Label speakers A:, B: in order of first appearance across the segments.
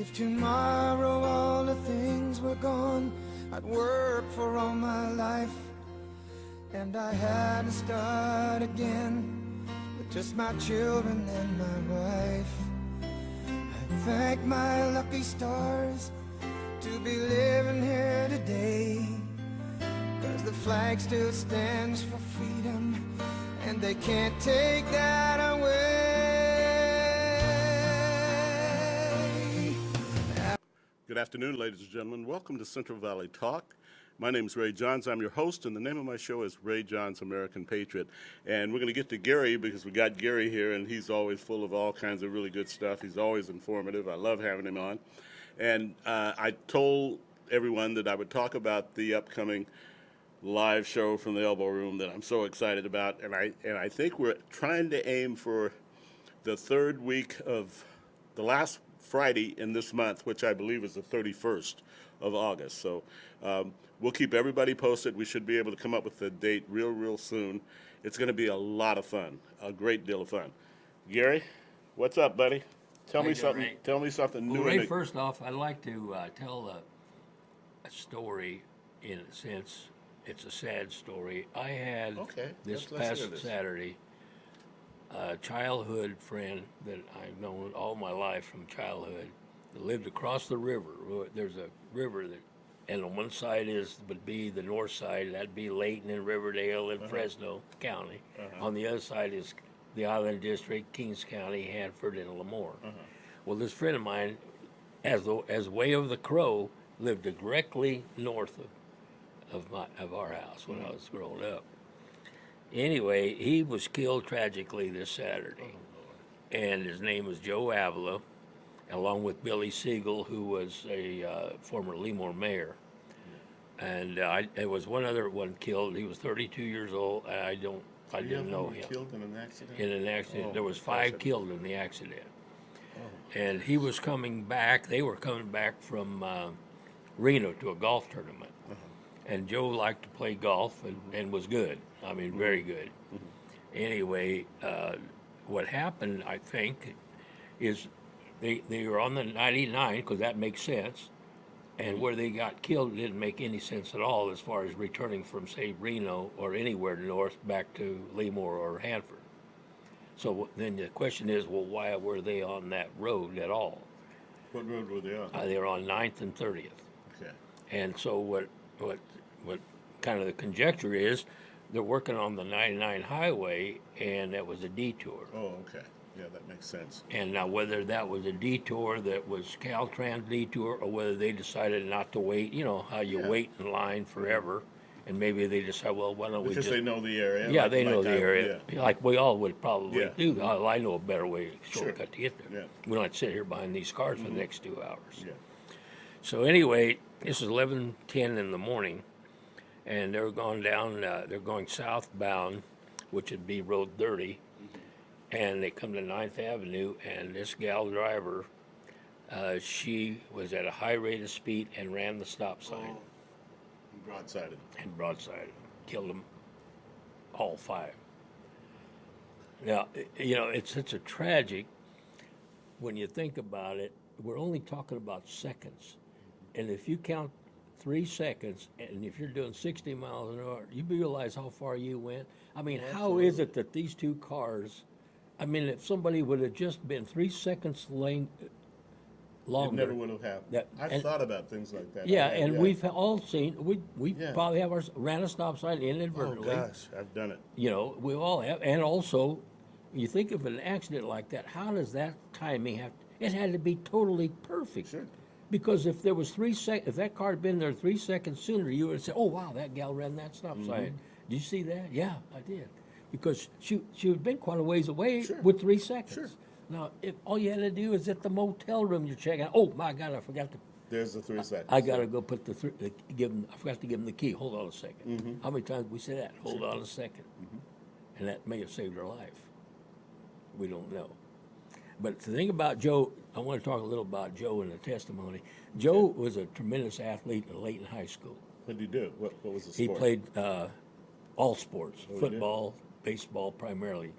A: If tomorrow all the things were gone, I'd work for all my life, and I had to start again with just my children and my wife. I thank my lucky stars to be living here today, 'cause the flag still stands for freedom, and they can't take that away.
B: Good afternoon, ladies and gentlemen. Welcome to Central Valley Talk. My name is Ray Johns. I'm your host, and the name of my show is Ray Johns, American Patriot. And we're going to get to Gary because we got Gary here, and he's always full of all kinds of really good stuff. He's always informative. I love having him on. And I told everyone that I would talk about the upcoming live show from the Elbow Room that I'm so excited about. And I think we're trying to aim for the third week of the last Friday in this month, which I believe is the 31st of August. So we'll keep everybody posted. We should be able to come up with a date real soon. It's going to be a lot of fun, a great deal of fun. Gary, what's up, buddy? Tell me something.
C: Ray.
B: Tell me something new.
C: Well, Ray, first off, I'd like to tell a story. In a sense, it's a sad story. I had this past Saturday a childhood friend that I've known all my life from childhood that lived across the river. There's a river that, and on one side would be the north side, that'd be Layton and Riverdale and Fresno County. On the other side is the Island District, Kings County, Hanford, and Lemoore. Well, this friend of mine, as way of the crow, lived directly north of our house when I was growing up. Anyway, he was killed tragically this Saturday, and his name was Joe Avila, along with Billy Siegel, who was a former Lemoore mayor. And there was one other one killed. He was 32 years old, and I didn't know him.
B: Killed in an accident?
C: In an accident. There was 5 killed in the accident. And he was coming back. They were coming back from Reno to a golf tournament. And Joe liked to play golf and was good. I mean, very good. Anyway, what happened, I think, is they were on the 99, because that makes sense. And where they got killed didn't make any sense at all as far as returning from, say, Reno or anywhere north back to Lemoore or Hanford. So then the question is, well, why were they on that road at all?
B: What road were they on?
C: They were on 9th and 30th.
B: Okay.
C: And so what kind of the conjecture is, they're working on the 99 highway, and that was a detour.
B: Oh, okay. Yeah, that makes sense.
C: And now whether that was a detour that was Caltrans detour, or whether they decided not to wait, you know how you wait in line forever, and maybe they decide, well, why don't we just...
B: Because they know the area.
C: Yeah, they know the area.
B: Yeah.
C: Like we all would probably do. Oh, I know a better way, shortcut
B: Sure.
C: to get there.
B: Yeah.
C: We don't have to sit here behind these cars for the next 2 hours.
B: Yeah.
C: So anyway, this is 11:10 in the morning, and they're going down. They're going southbound, which would be Road 30, and they come to 9th Avenue. And this gal driver, she was at a high rate of speed and ran the stop sign.
B: Broadsided.
C: And broadsided, killed them all 5. Now, you know, it's such a tragic. When you think about it, we're only talking about seconds. And if you count 3 seconds, and if you're doing 60 miles an hour, you realize how far you went. I mean, how is it that these 2 cars, I mean, if somebody would have just been 3 seconds longer.
B: It never would have happened. I've thought about things like that.
C: Yeah, and we've all seen, we probably have ran a stop sign inadvertently.
B: Oh, gosh, I've done it.
C: You know, we all have. And also, you think of an accident like that, how does that timing have, it had to be totally perfect.
B: Sure.
C: Because if there was 3 seconds, if that car had been there 3 seconds sooner, you would have said, "Oh wow, that gal ran that stop sign." Did you see that? Yeah, I did. Because she had been quite a ways away with 3 seconds.
B: Sure.
C: Now, if all you had to do is at the motel room, you're checking out. Oh my God, I forgot to.
B: There's the 3 seconds.
C: I gotta go put give him. I forgot to give him the key. Hold on a second. How many times we say that? Hold on a second, and that may have saved her life. We don't know. But the thing about Joe, I want to talk a little about Joe in the testimony. Joe was a tremendous athlete in Layton High School.
B: What did he do? What was the
C: He
B: sport?
C: played all sports,
B: Oh, he
C: football, baseball primarily.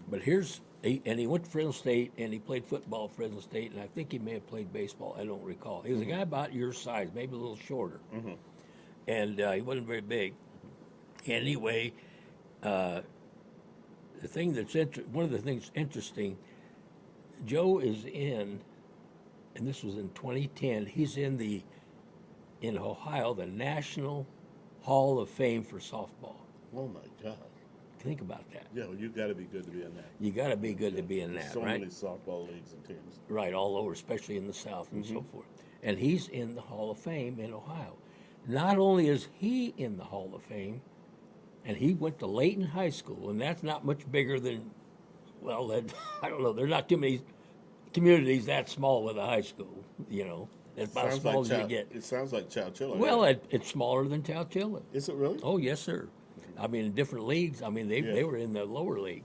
C: But and he went to Fresno State, and he played football at Fresno State, and I think he may have played baseball. I don't recall. He was a guy about your size, maybe a little shorter, and he wasn't very big. Anyway, one of the things interesting, Joe is in, and this was in 2010. He's in Ohio, the National Hall of Fame for softball.
B: Oh my God!
C: Think about that.
B: Yeah, well, you got to be good to be in that.
C: You got to be good to be in that,
B: so
C: right?
B: many softball leagues and teams.
C: Right, all over, especially in the South and so forth. And he's in the Hall of Fame in Ohio. Not only is he in the Hall of Fame, and he went to Layton High School, and that's not much bigger than, well, I don't know. There's not too many communities that small with a high school, you know. It's about as small as you get.
B: It sounds like Chowchilla.
C: Well, it's smaller than Chowchilla.
B: Is it really?
C: Oh, yes, sir. I mean, in different leagues. I mean, they were in the lower league.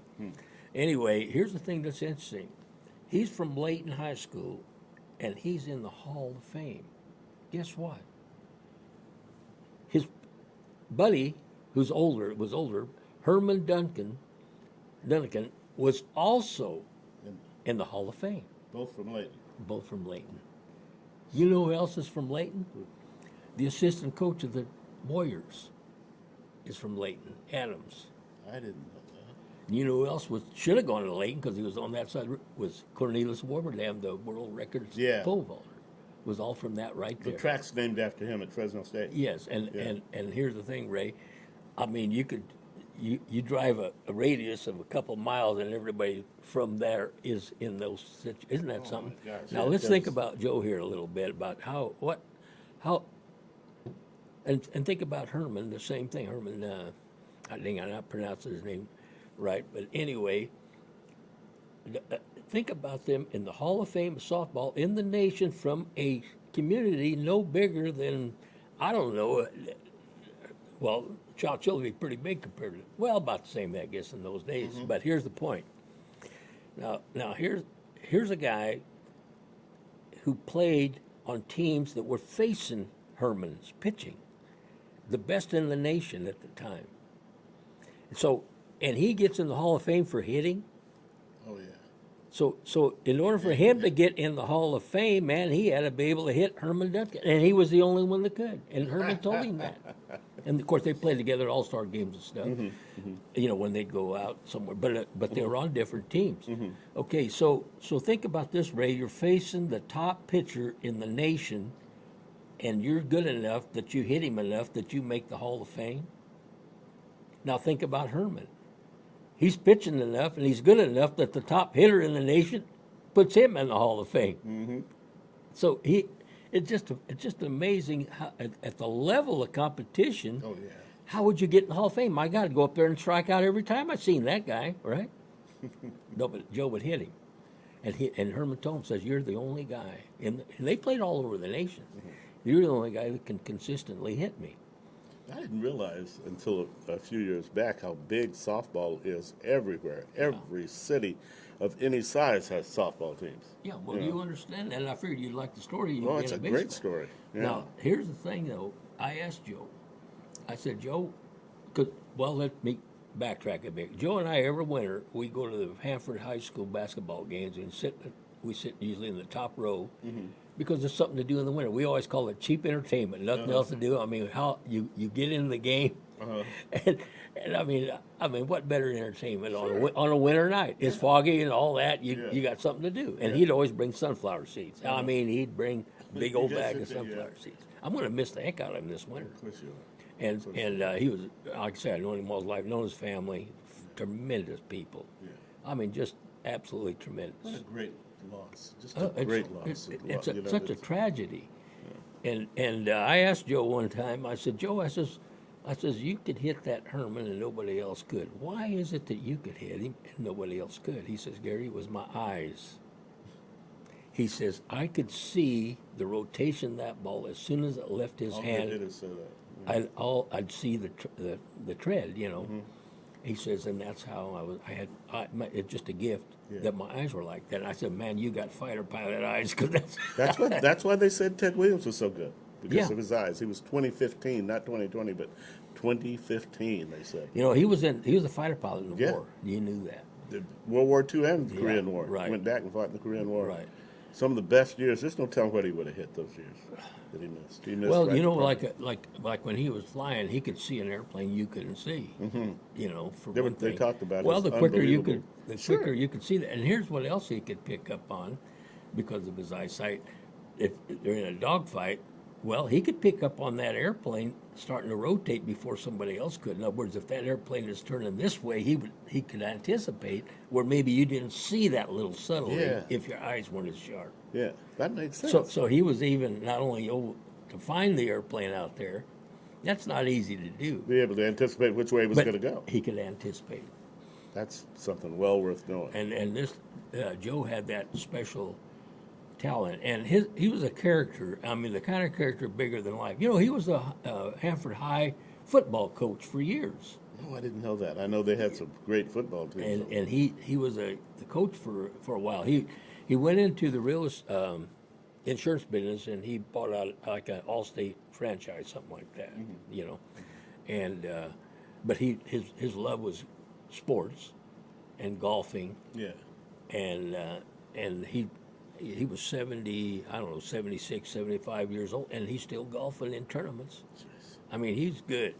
C: Anyway, here's the thing that's interesting. He's from Layton High School, and he's in the Hall of Fame. Guess what? His buddy, was older, Herman Duncan, was also in the Hall of Fame.
B: Both from Layton.
C: Both from Layton. You know who else is from Layton? The assistant coach of the Warriors is from Layton, Adams.
B: I didn't know that.
C: You know who else should have gone to Layton because he was on that side? Was Cornelius Warberdam, the world records pole vaulter. Was all from that right there.
B: The track's named after him at Fresno State.
C: Yes, and here's the thing, Ray. I mean, you drive a radius of a couple miles, and everybody from there is in those situations. Isn't that something? Now let's think about Joe here a little bit about how, and think about Herman. The same thing, Herman. I think I'm not pronouncing his name right, but anyway, think about them in the Hall of Fame of softball in the nation from a community no bigger than, I don't know. Well, Chowchilla would be pretty big compared to, well, about the same, I guess, in those days. But here's the point. Now here's a guy who played on teams that were facing Herman's pitching, the best in the nation at the time. So, and he gets in the Hall of Fame for hitting.
B: Oh yeah.
C: So in order for him to get in the Hall of Fame, man, he had to be able to hit Herman Duncan, and he was the only one that could. And Herman told him that. And of course, they played together at All-Star games and stuff. You know, when they'd go out somewhere, but they were on different teams. Okay, so think about this, Ray. You're facing the top pitcher in the nation, and you're good enough that you hit him enough that you make the Hall of Fame. Now think about Herman. He's pitching enough, and he's good enough that the top hitter in the nation puts him in the Hall of Fame. So it's just amazing how, at the level of competition.
B: Oh yeah.
C: How would you get in the Hall of Fame? My God, I'd go up there and strike out every time I seen that guy, right? No, but Joe would hit him, and Herman told him, says, "You're the only guy." And they played all over the nation. You're the only guy that can consistently hit me.
B: I didn't realize until a few years back how big softball is everywhere. Every city of any size has softball teams.
C: Yeah, well, you understand that. And I figured you'd like the story.
B: Well, it's a great story. Yeah.
C: Now, here's the thing, though. I asked Joe. I said, Joe, let me backtrack a bit. Joe and I, every winter, we go to the Hanford High School basketball games and we sit usually in the top row. Because there's something to do in the winter. We always call it cheap entertainment. Nothing else to do. I mean, how you get into the game, and I mean, what better entertainment on a winter night? It's foggy and all that. You got something to do. And he'd always bring sunflower seeds. I mean, he'd bring a big old bag of sunflower seeds. I'm going to miss the heck out of him this winter.
B: Of course you are.
C: And he was, like I said, I've known him all his life, known his family, tremendous people.
B: Yeah.
C: I mean, just absolutely tremendous.
B: What a great loss. Just a great loss.
C: It's such a tragedy. Yeah. And I asked Joe one time, I said, Joe, I says, you could hit that Herman and nobody else could. Why is it that you could hit him and nobody else could? He says, Gary, it was my eyes. He says, I could see the rotation of that ball as soon as it left his hand.
B: All did is say that.
C: I'd see the tread, you know. He says, and that's how it's just a gift that my eyes were like that. And I said, man, you got fighter pilot eyes, because
B: that's why they said Ted Williams was so good, because of his eyes. He was 2015, not 2020, but 2015. They said.
C: You know, he was a fighter pilot in the war. You knew that.
B: the World War II and the Korean War.
C: Right.
B: He went back and fought in the Korean War.
C: Right.
B: Some of the best years. Just don't tell him what he would have hit those years that he missed. He missed
C: Well,
B: right
C: you know,
B: the
C: like when he was flying, he could see an airplane you couldn't see. Mm-hmm. You know, for
B: They
C: one thing.
B: talked about it.
C: Well, the quicker you could,
B: Sure.
C: quicker you could see that. And here's what else he could pick up on, because of his eyesight. If they're in a dogfight, well, he could pick up on that airplane starting to rotate before somebody else could. In other words, if that airplane is turning this way, he could anticipate where maybe you didn't see that little subtlety if your eyes weren't as sharp.
B: Yeah, that makes sense.
C: So he was even not only able to find the airplane out there, that's not easy to do.
B: Be able to anticipate which way it was going to go.
C: He could anticipate.
B: That's something well worth knowing.
C: And this Joe had that special talent, and he was a character. I mean, the kind of character bigger than life. You know, he was a Hanford High football coach for years.
B: Oh, I didn't know that. I know they had some great football teams.
C: And he was the coach for a while. He went into the real insurance business, and he bought out like an Allstate franchise, something like that. Mm-hmm. You know, and but his love was sports and golfing.
B: Yeah,
C: and he was 70, I don't know, 76, 75 years old, and he's still golfing in tournaments. I mean, he's good.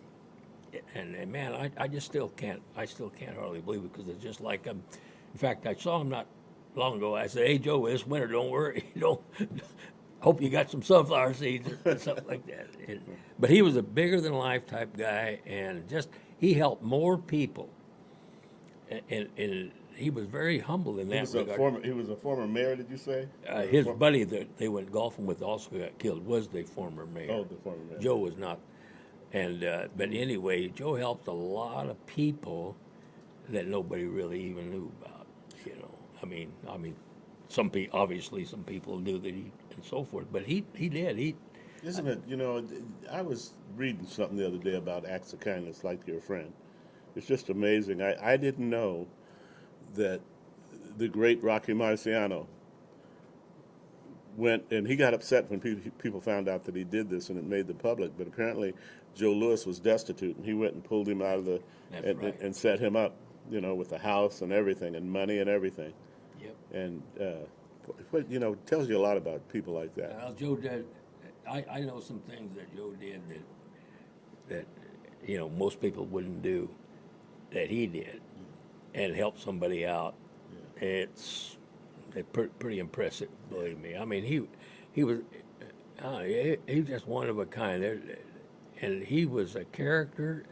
C: And man, I still can't hardly believe it, because it's just like in fact, I saw him not long ago. I said, "Hey Joe, this winter, don't worry, hope you got some sunflower seeds or something like that." But he was a bigger than life type guy, and just he helped more people. And he was very humble in that regard.
B: He was a former mayor, did you say?
C: His buddy that they went golfing with also got killed was the former mayor.
B: Oh, the former mayor.
C: Joe was not. And but anyway, Joe helped a lot of people that nobody really even knew about. You know, I mean, some people knew that he and so forth, but he did.
B: Isn't it? You know, I was reading something the other day about acts of kindness, like your friend. It's just amazing. I didn't know that the great Rocky Marciano went, and he got upset when people found out that he did this and it made the public, but apparently Joe Louis was destitute, and he went and pulled him out of the, and set him up, you know, with a house and everything and money and everything.
C: Yep.
B: And, you know, tells you a lot about people like that.
C: Well, Joe did. I know some things that Joe did that you know, most people wouldn't do, that he did, and help somebody out. Yeah. It's pretty impressive, believe me. I mean, he was just one of a kind. And he was a character.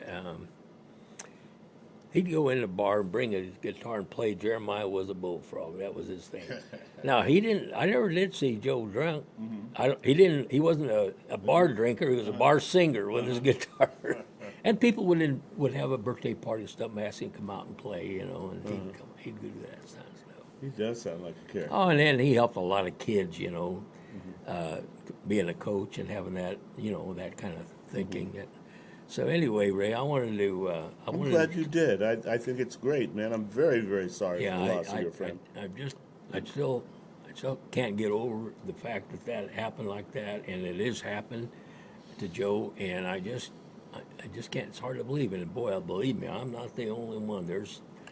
C: He'd go in the bar and bring his guitar and play "Jeremiah Was a Bullfrog." That was his thing. Now he didn't. I never did see Joe drunk. Mm-hmm. He wasn't a bar drinker. He was a bar singer with his guitar. And people would have a birthday party and stuff, and ask him to come out and play, you know, and he'd do that kind of stuff.
B: He does sound like a character.
C: Oh, and then he helped a lot of kids, you know, being a coach and having that, you know, that kind of thinking. Mm-hmm. So anyway, Ray, I wanted to.
B: I'm glad you did. I think it's great, man. I'm very, very sorry for the loss of your friend.
C: I still can't get over the fact that happened like that, and it has happened to Joe, and I just can't. It's hard to believe it. And boy, believe me, I'm not the only one.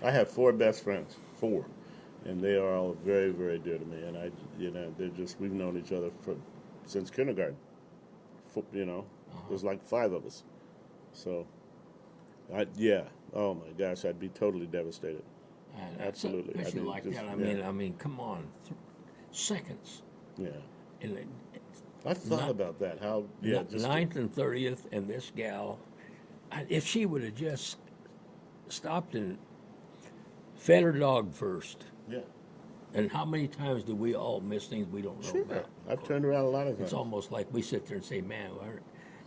B: I have 4 best friends, 4, and they are all very, very dear to me. And we've known each other since kindergarten. You know, there's like 5 of us. So, oh my gosh, I'd be totally devastated. Absolutely.
C: Especially like that. I mean, come on, seconds.
B: Yeah.
C: And
B: I've thought about that. How? Yeah.
C: 9th and 30th, and this gal, if she would have just stopped and fed her dog first.
B: Yeah.
C: And how many times do we all miss things we don't know about?
B: I've turned around a lot of times.
C: It's almost like we sit there and say, "Man,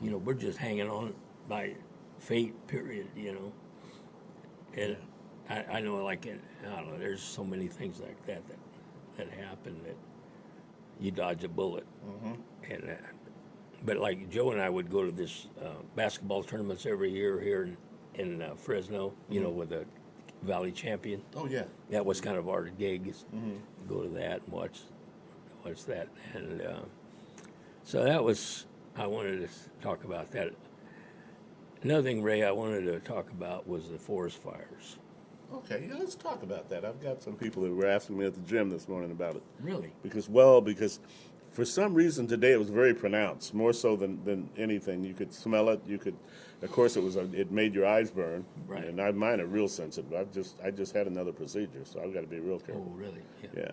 C: we're just hanging on by fate." Period. You know. And I know, like I don't know. There's so many things like that happen that you dodge a bullet. Mm-hmm. And but like Joe and I would go to this basketball tournaments every year here in Fresno. You know, with the Valley Champion.
B: Oh yeah.
C: That was kind of our gig, is go to that and watch that. And so that was, I wanted to talk about that. Another thing, Ray, I wanted to talk about was the forest fires.
B: Okay, yeah, let's talk about that. I've got some people that were asking me at the gym this morning about it.
C: Really?
B: Because for some reason today it was very pronounced, more so than anything. You could smell it. You could, of course, it made your eyes burn.
C: Right.
B: And mine are real sensitive. I just had another procedure, so I've got to be real careful.
C: Oh, really?
B: Yeah.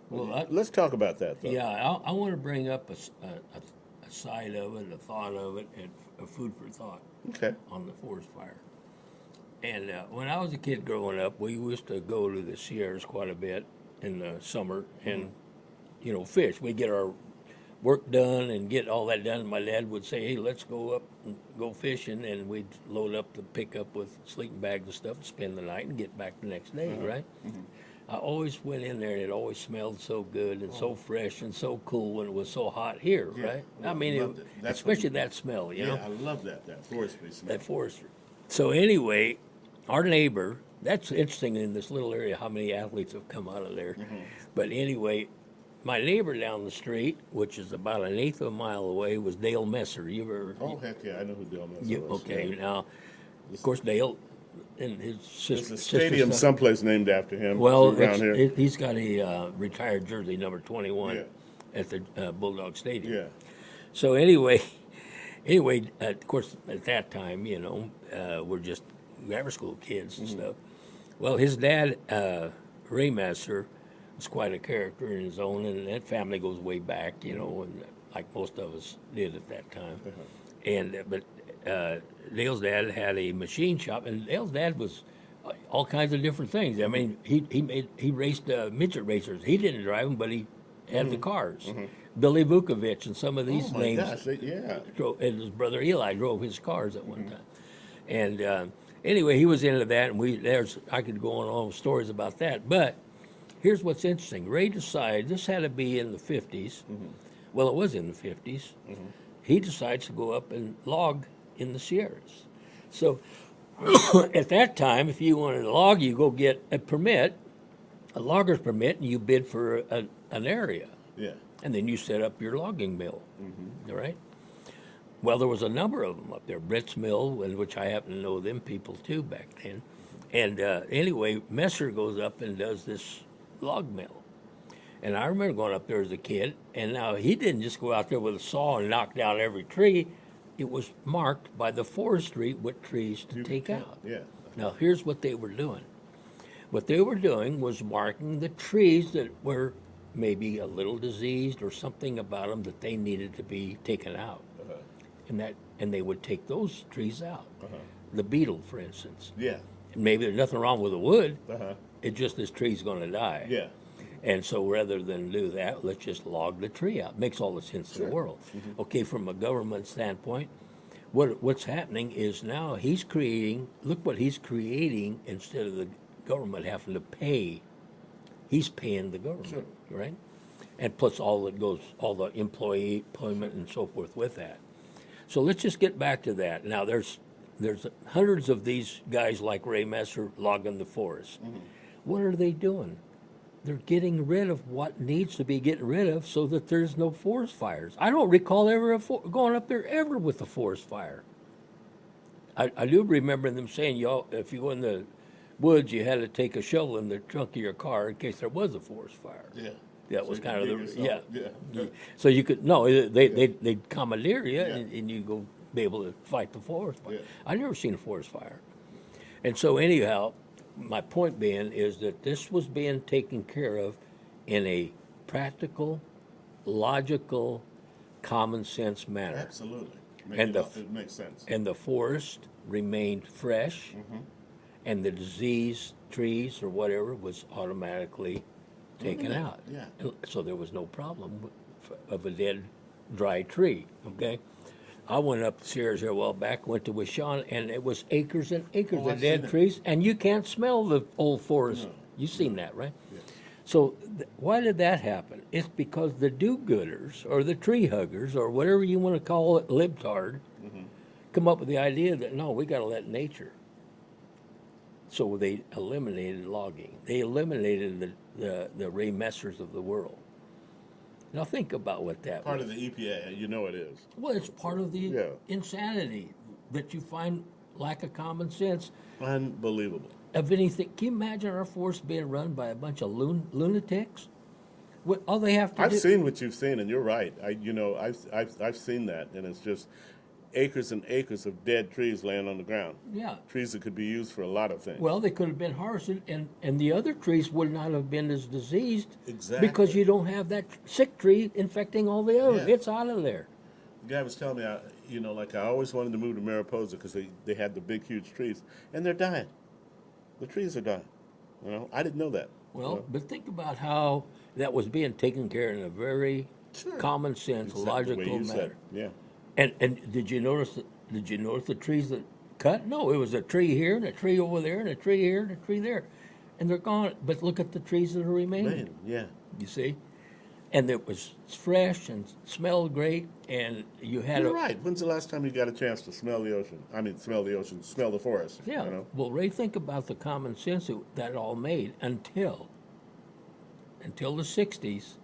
C: Well,
B: Let's talk about that, though.
C: yeah, I want to bring up a side of it, a thought of it, and a food for thought.
B: Okay.
C: On the forest fire. And when I was a kid growing up, we used to go to the Sierras quite a bit in the summer and, fish. We'd get our work done and get all that done. My dad would say, hey, let's go up and go fishing. And we'd load up the pickup with sleeping bags and stuff and spend the night and get back the next day, right? Mm-hmm. I always went in there and it always smelled so good and so fresh and so cool when it was so hot here, right?
B: Well,
C: I mean, especially that smell, you know?
B: Yeah, I love that forestry smell.
C: That forestry. So anyway, our neighbor, that's interesting in this little area how many athletes have come out of there. Mm-hmm. But anyway, my neighbor down the street, which is about an eighth of a mile away, was Dale Messer. You ever?
B: Oh, heck yeah, I know who Dale Messer was.
C: Okay, now, of course, Dale and his sister.
B: There's a stadium someplace named after him.
C: Well,
B: around here.
C: He's got a retired jersey, number 21, at the Bulldog Stadium.
B: Yeah. So
C: anyway, of course, at that time, we're just grammar school kids and stuff. Well, his dad, Ray Messer, was quite a character in his own, and that family goes way back, and like most of us did at that time. But Dale's dad had a machine shop, and Dale's dad was all kinds of different things. I mean, he raced midget racers. He didn't drive them, but he had the cars. Billy Vukovich and some of these names.
B: Gosh, yeah.
C: And his brother Eli drove his cars at one time. And anyway, he was into that, and I could go on with stories about that. But here's what's interesting. Ray decided, this had to be in the 50s. Well, it was in the 50s. He decides to go up and log in the Sierras. So at that time, if you wanted to log, you go get a permit, a logger's permit, and you bid for an area.
B: Yeah.
C: And then you set up your logging mill, all right? Well, there was a number of them up there. Brett's Mill, which I happen to know them people too back then. And anyway, Messer goes up and does this log mill. And I remember going up there as a kid, and now he didn't just go out there with a saw and knock down every tree. It was marked by the forestry what trees to take out.
B: Yeah.
C: Now, here's what they were doing. What they were doing was marking the trees that were maybe a little diseased or something about them that they needed to be taken out. And they would take those trees out. The beetle, for instance.
B: Yeah.
C: And maybe there's nothing wrong with the wood. It's just this tree's going to die.
B: Yeah.
C: And so rather than do that, let's just log the tree out. Makes all the sense in the world. Okay, from a government standpoint, what's happening is now look what he's creating instead of the government having to pay. He's paying the government, right? And plus all the employment and so forth with that. So let's just get back to that. Now there's hundreds of these guys like Ray Messer logging the forest. What are they doing? They're getting rid of what needs to be getting rid of so that there's no forest fires. I don't recall ever going up there ever with a forest fire. I do remember them saying, if you go in the woods, you had to take a shovel in the trunk of your car in case there was a forest fire.
B: Yeah.
C: That was kind of
B: yeah.
C: So you could they'd commandeer you and you go be able to fight the forest fire. I've never seen a forest fire, and so anyhow, my point being is that this was being taken care of in a practical, logical, common sense manner.
B: Absolutely. It makes sense.
C: And the forest remained fresh, and the diseased trees or whatever was automatically taken out.
B: Yeah.
C: So there was no problem of a dead, dry tree, okay? I went up the Sierras here a while back, went to Wishon, and it was acres and acres of dead trees, and you can't smell the old forest. No. You've seen that, right? Yeah. So why did that happen? It's because the do-gooders, or the tree huggers, or whatever you want to call it, libtard, come up with the idea that, no, we got to let nature. So they eliminated logging. They eliminated the Ray Messers of the world. Now think about what that
B: part
C: was.
B: of the EPA, you know it is.
C: Well, it's part of the insanity that you find lack of common sense.
B: Unbelievable.
C: of anything. Can you imagine our force being run by a bunch of lunatics? What all they have to do?
B: I've seen what you've seen, and you're right. I've seen that, and it's just acres and acres of dead trees laying on the ground.
C: Yeah.
B: Trees that could be used for a lot of things.
C: Well, they could have been harvested, and the other trees would not have been as diseased.
B: Exactly.
C: Because you don't have that sick tree infecting all the others.
B: Yeah.
C: It's out of there.
B: The guy was telling me, I always wanted to move to Mariposa because they had the big, huge trees, and they're dying. The trees are dying. I didn't know that.
C: Well, but think about how that was being taken care of in a very common sense,
B: Exactly
C: logical
B: the way you
C: manner.
B: said. Yeah.
C: And did you notice the trees that cut? No, it was a tree here and a tree over there and a tree here and a tree there, and they're gone. But look at the trees that are remaining.
B: Man, yeah.
C: You see, and it was fresh and smelled great, and you had
B: You're right. When's the last time you got a chance to smell the ocean? Smell the forest.
C: Yeah. Well, Ray, think about the common sense that all made until the 60s,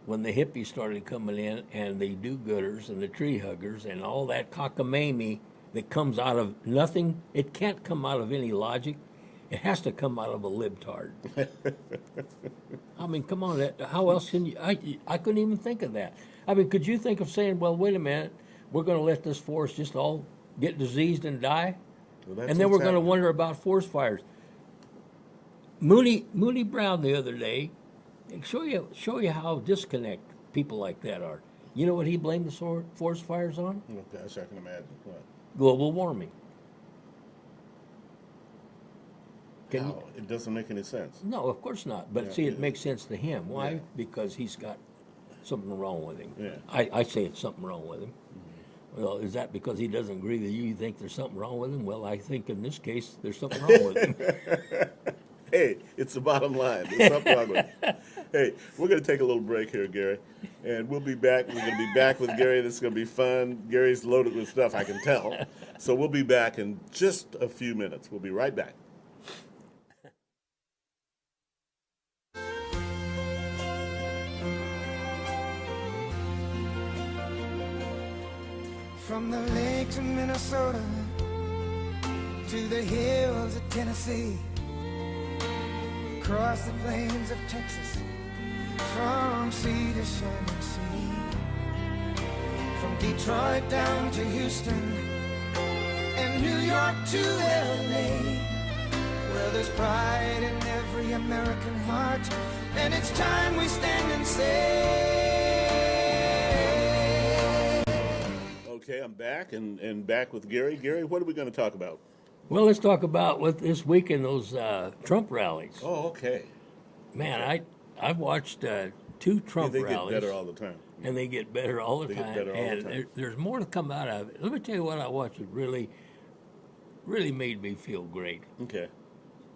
C: when the hippies started coming in and the do-gooders and the tree huggers and all that cockamamie that comes out of nothing. It can't come out of any logic. It has to come out of a libtard. I mean, come on. How else can you? I couldn't even think of that. I mean, could you think of saying, well, wait a minute, we're going to let this forest just all get diseased and die?
B: Well,
C: and then we're going to wonder about forest fires. Mooney Brown the other day, show you how disconnect people like that are. You know what he blamed the forest fires on?
B: Oh, gosh, I can imagine. What?
C: Global warming.
B: How? It doesn't make any sense.
C: No, of course not. But see, it makes sense to him. Why? Yeah. Because he's got something wrong with him.
B: Yeah.
C: I say it's something wrong with him. Mm-hmm. Well, is that because he doesn't agree with you? You think there's something wrong with him? Well, I think in this case there's something wrong with him.
B: Hey, it's the bottom line. There's something wrong with it. Hey, we're going to take a little break here, Gary, and we'll be back. We're going to be back with Gary. This is going to be fun. Gary's loaded with stuff, I can tell. So we'll be back in just a few minutes. We'll be right back.
A: From the lakes of Minnesota to the hills of Tennessee, across the plains of Texas, from sea to shining sea, from Detroit down to Houston and New York to LA, well, there's pride in every American heart, and it's time we stand and say.
B: Okay, I'm back and back with Gary. Gary, what are we going to talk about?
C: Well, let's talk about what this week in those Trump rallies.
B: Oh, okay.
C: Man, I've watched 2 Trump rallies.
B: They get better all the time.
C: And they get better all the time.
B: Get better all the time.
C: There's more to come out of it. Let me tell you what I watched that really made me feel great.
B: Okay.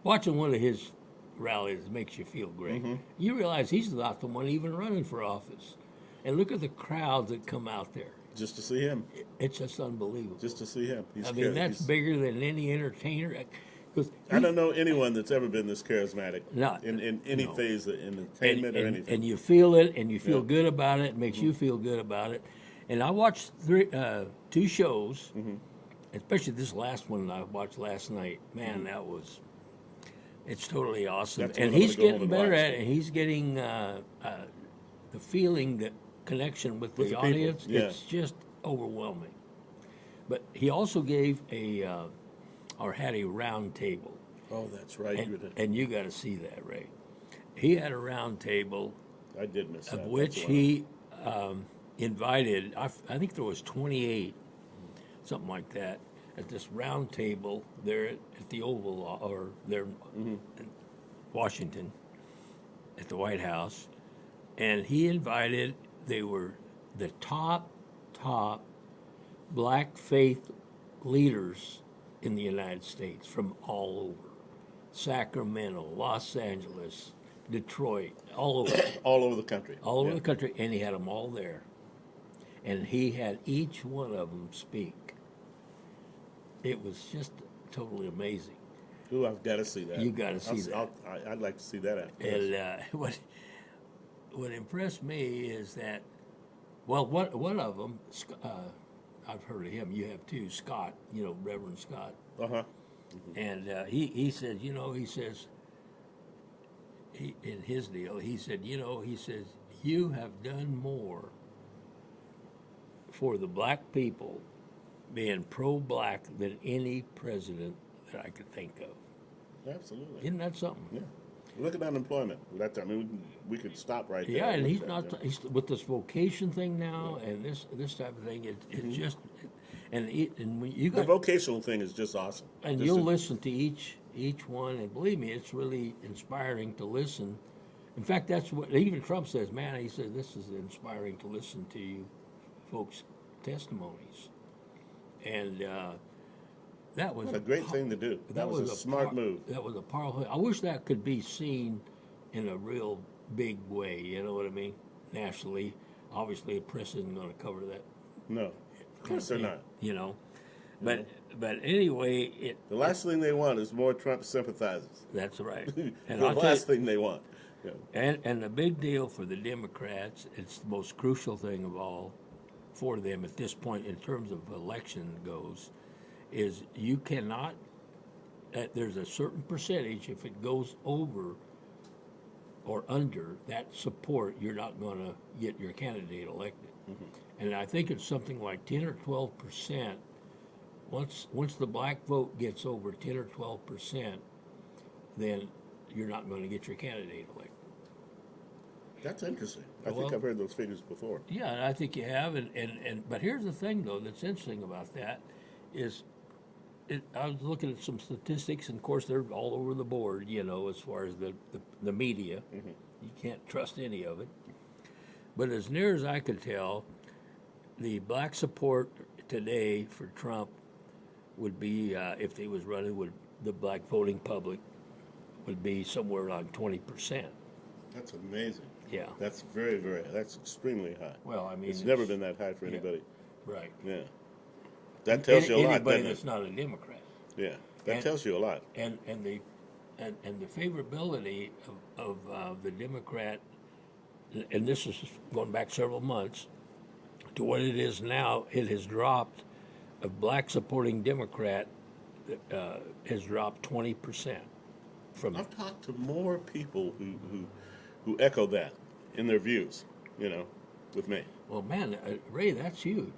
C: Watching one of his rallies makes you feel great. Mm-hmm. You realize he's not the one even running for office. And look at the crowds that come out there.
B: Just to see him.
C: It's just unbelievable.
B: Just to see him.
C: That's bigger than any entertainer.
B: I don't know anyone that's ever been this charismatic in any phase of entertainment or anything.
C: And you feel it, and you feel good about it. It makes you feel good about it. And I watched 2 shows, especially this last one I watched last night. Man, it's totally awesome. And he's getting better at it. And he's getting the feeling that connection with the audience.
B: Yeah.
C: It's just overwhelming. But he also gave had a round table.
B: Oh, that's right.
C: And you got to see that, Ray. He had a round table.
B: I did miss that.
C: Of which he invited, I think there was 28, something like that, at this round table there at the Oval, or there in Washington, at the White House. And he invited, they were the top black faith leaders in the United States from all over. Sacramento, Los Angeles, Detroit, all over.
B: All over the country.
C: All over the country, and he had them all there. And he had each one of them speak. It was just totally amazing.
B: Ooh, I've got to see that.
C: You got to see that.
B: I'd like to see that after.
C: And what impressed me is that, well, one of them, I've heard of him. You have too, Scott. Reverend Scott.
B: Uh-huh.
C: And he said, he says, in his deal, he said, he says, you have done more for the black people being pro-black than any president that I could think of.
B: Absolutely.
C: Isn't that something?
B: Yeah. Look at unemployment. I mean, we could stop right there.
C: Yeah, and he's not. He's with this vocation thing now, and this type of thing. It's just, and when you got
B: the vocational thing is just awesome.
C: and you'll listen to each one, and believe me, it's really inspiring to listen. In fact, that's what even Trump says. Man, he said this is inspiring to listen to you folks' testimonies, and that was
B: what a great thing to do. That was a smart move.
C: That was a powerful. I wish that could be seen in a real big way. You know what I mean? Nationally, obviously, the press isn't going to cover that.
B: No, of course they're not.
C: But anyway,
B: the last thing they want is more Trump sympathizers.
C: That's right.
B: And the last thing they want. Yeah.
C: And the big deal for the Democrats, it's the most crucial thing of all for them at this point in terms of election goes, is you cannot, there's a certain percentage, if it goes over or under that support, you're not going to get your candidate elected. And I think it's something like 10 or 12%. Once the black vote gets over 10 or 12%, then you're not going to get your candidate elected.
B: That's interesting. I think I've heard those figures before.
C: Yeah, and I think you have. And but here's the thing, though, that's interesting about that is I was looking at some statistics, and of course they're all over the board, as far as the media. You can't trust any of it. But as near as I could tell, the black support today for Trump would be, if he was running, the black voting public would be somewhere around 20%.
B: That's amazing.
C: Yeah.
B: That's that's extremely high.
C: Well, I mean,
B: it's never been that high for anybody.
C: Right.
B: Yeah. That tells you a lot.
C: Anybody that's not a Democrat.
B: Yeah. That tells you a lot.
C: And the favorability of the Democrat, and this is going back several months, to what it is now, it has dropped. A black supporting Democrat has dropped 20%.
B: I've talked to more people who echo that in their views, with me.
C: Well, man, Ray, that's huge.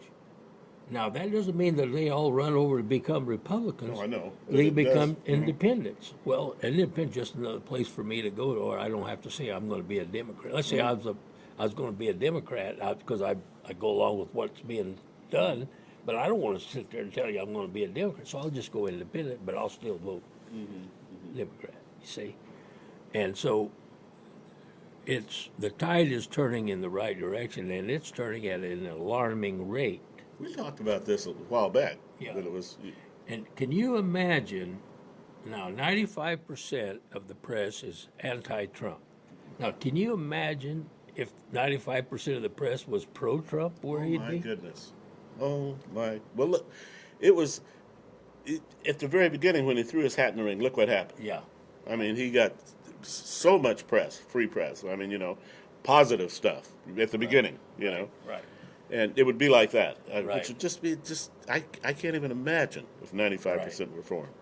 C: Now, that doesn't mean that they all run over to become Republicans.
B: No, I know.
C: They become independents. Well, independent just another place for me to go to, or I don't have to say I'm going to be a Democrat. Let's say I was going to be a Democrat because I go along with what's being done, but I don't want to sit there and tell you I'm going to be a Democrat, so I'll just go independent, but I'll still vote Democrat, you see. And so the tide is turning in the right direction, and it's turning at an alarming rate.
B: We talked about this a while back.
C: Yeah.
B: That it was.
C: And can you imagine? Now, 95% of the press is anti-Trump. Now, can you imagine if 95% of the press was pro-Trump? Where he'd be?
B: Oh my goodness! Oh my! Well, look, it was at the very beginning when he threw his hat in the ring. Look what happened.
C: Yeah.
B: I mean, he got so much press, free press. I mean, positive stuff at the beginning.
C: Right.
B: And it would be like that,
C: Right.
B: which would just be I can't even imagine if 95% were for him.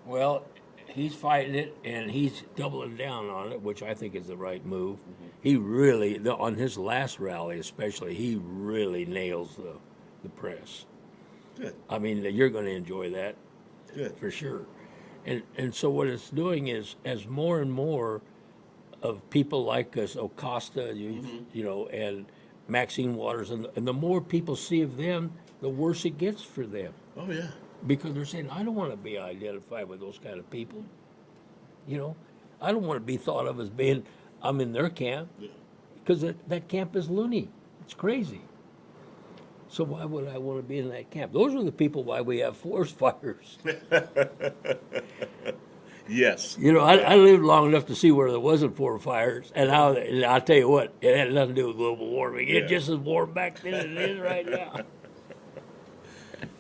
C: Well, he's fighting it, and he's doubling down on it, which I think is the right move. He really, on his last rally especially, he really nails the press.
B: Good.
C: I mean, you're going to enjoy that.
B: Good.
C: For sure. And so what it's doing is, as more and more of people like us, Acosta, and Maxine Waters, and the more people see of them, the worse it gets for them.
B: Oh, yeah.
C: Because they're saying, I don't want to be identified with those kind of people. I don't want to be thought of as being, I'm in their camp.
B: Yeah.
C: Because that camp is loony. It's crazy. So why would I want to be in that camp? Those are the people why we have forest fires.
B: Yes.
C: I lived long enough to see where there wasn't forest fires, and I'll tell you what, it had nothing to do with global warming. It's just as warm back then as it is right now.